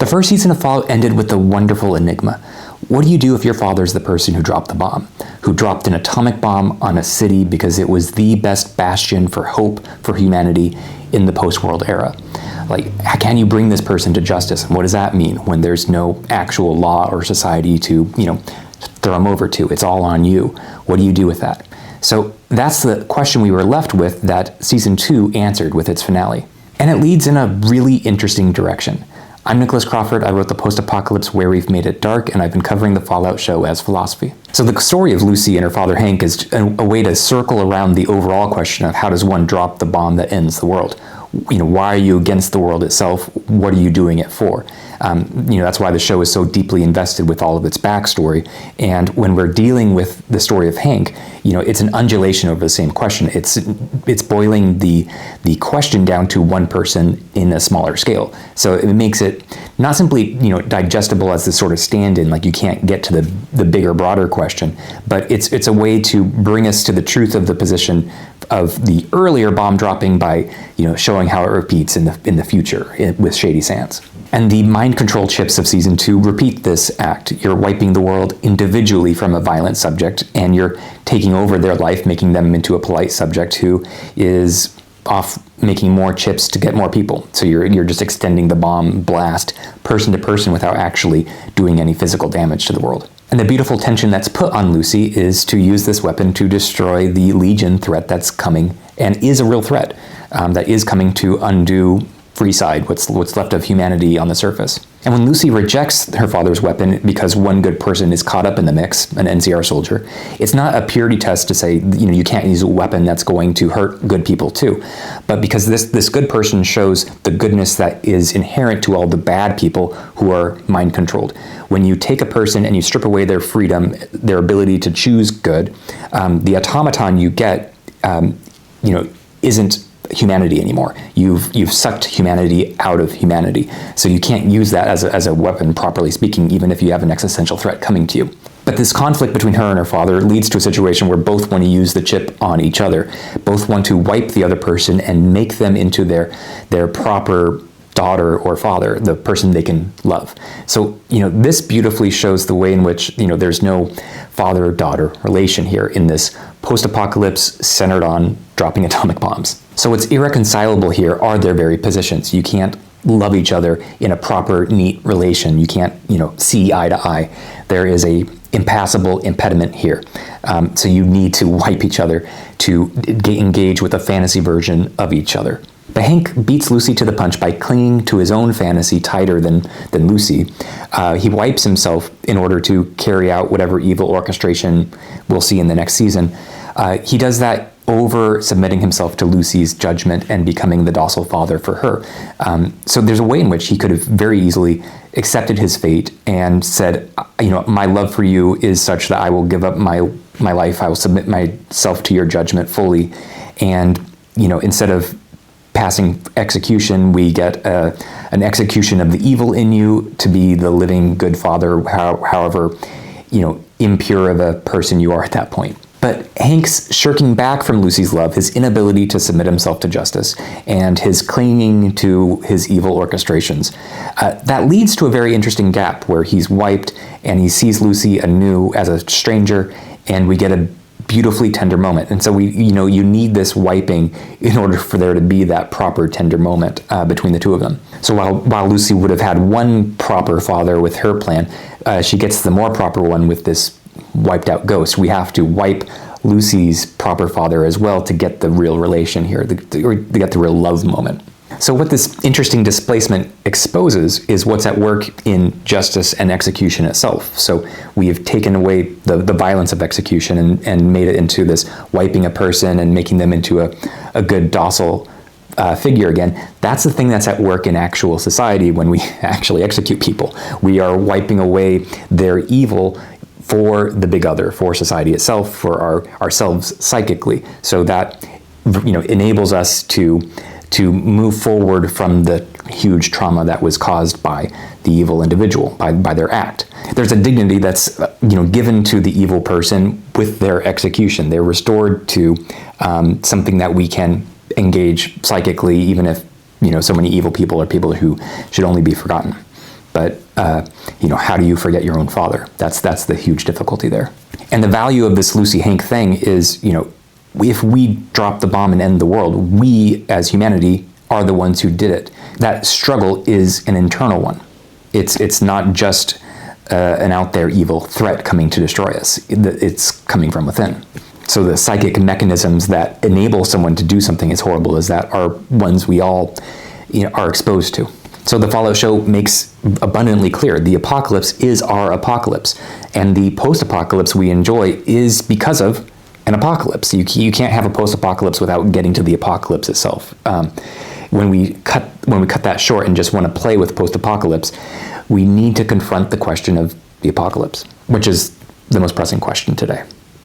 The first season of Fallout ended with the wonderful enigma. What do you do if your father's the person who dropped the bomb? Who dropped an atomic bomb on a city because it was the best bastion for hope for humanity in the post-world era? Like, can you bring this person to justice? And what does that mean when there's no actual law or society to, throw them over to? It's all on you. What do you do with that? So that's the question we were left with that Season 2 answered with its finale. And it leads in a really interesting direction. I'm Nicholas Crawford. I wrote the Postapocalypse Where We've Made It Dark, and I've been covering the Fallout show as philosophy. So the story of Lucy and her father Hank is a way to circle around the overall question of how does one drop the bomb that ends the world? Why are you against the world itself? What are you doing it for? That's why the show is so deeply invested with all of its backstory. And when we're dealing with the story of Hank, it's an undulation over the same question. It's boiling the question down to one person in a smaller scale. So it makes it not simply digestible as this sort of stand-in, like you can't get to the bigger, broader question, but it's a way to bring us to the truth of the position of the earlier bomb dropping by showing how it repeats in the future with Shady Sands. And the mind control chips of Season 2 repeat this act. You're wiping the world individually from a violent subject, and you're taking over their life, making them into a polite subject who is off making more chips to get more people. So you're just extending the bomb blast person to person without actually doing any physical damage to the world. And the beautiful tension that's put on Lucy is to use this weapon to destroy the Legion threat that's coming, and is a real threat, that is coming to undo Freeside, what's left of humanity on the surface. And when Lucy rejects her father's weapon because one good person is caught up in the mix, an NCR soldier, it's not a purity test to say, you can't use a weapon that's going to hurt good people too. But because this good person shows the goodness that is inherent to all the bad people who are mind controlled. When you take a person and you strip away their freedom, their ability to choose good, the automaton you get, isn't humanity anymore. You've sucked humanity out of humanity. So you can't use that as a weapon, properly speaking, even if you have an existential threat coming to you. But this conflict between her and her father leads to a situation where both want to use the chip on each other. Both want to wipe the other person and make them into their proper daughter or father, the person they can love. So, this beautifully shows the way in which, there's no father-daughter relation here in this post-apocalypse centered on dropping atomic bombs. So what's irreconcilable here are their very positions. You can't love each other in a proper, neat relation. You can't, see eye to eye. There is a impassable impediment here. So you need to wipe each other to engage with a fantasy version of each other. But Hank beats Lucy to the punch by clinging to his own fantasy tighter than Lucy. He wipes himself in order to carry out whatever evil orchestration we'll see in the next season. He does that over submitting himself to Lucy's judgment and becoming the docile father for her. So there's a way in which he could have very easily accepted his fate and said, my love for you is such that I will give up my life, I will submit myself to your judgment fully. And, instead of passing execution, we get an execution of the evil in you to be the living good father, however, impure of a person you are at that point. But Hank's shirking back from Lucy's love, his inability to submit himself to justice, and his clinging to his evil orchestrations, that leads to a very interesting gap where he's wiped and he sees Lucy anew as a stranger, and we get a beautifully tender moment. And so you need this wiping in order for there to be that proper tender moment between the two of them. So while Lucy would have had one proper father with her plan, she gets the more proper one with this wiped out ghost. We have to wipe Lucy's proper father as well to get the real relation here, to get the real love moment. So what this interesting displacement exposes is what's at work in justice and execution itself. So we have taken away the violence of execution and made it into this wiping a person and making them into a good, docile figure again. That's the thing that's at work in actual society when we actually execute people. We are wiping away their evil for the big other, for society itself, for ourselves psychically. So that enables us to move forward from the huge trauma that was caused by the evil individual, by their act. There's a dignity that's given to the evil person with their execution. They're restored to something that we can engage psychically, even if so many evil people are people who should only be forgotten. But how do you forget your own father? That's the huge difficulty there. And the value of this Lucy Hank thing is, if we drop the bomb and end the world, we as humanity are the ones who did it. That struggle is an internal one. It's not just an out there evil threat coming to destroy us. It's coming from within. So the psychic mechanisms that enable someone to do something as horrible as that are ones we all are exposed to. So the Fallout show makes abundantly clear the apocalypse is our apocalypse, and the post-apocalypse we enjoy is because of an apocalypse. You can't have a post-apocalypse without getting to the apocalypse itself. When we cut that short and just want to play with post-apocalypse, we need to confront the question of the apocalypse, which is the most pressing question today.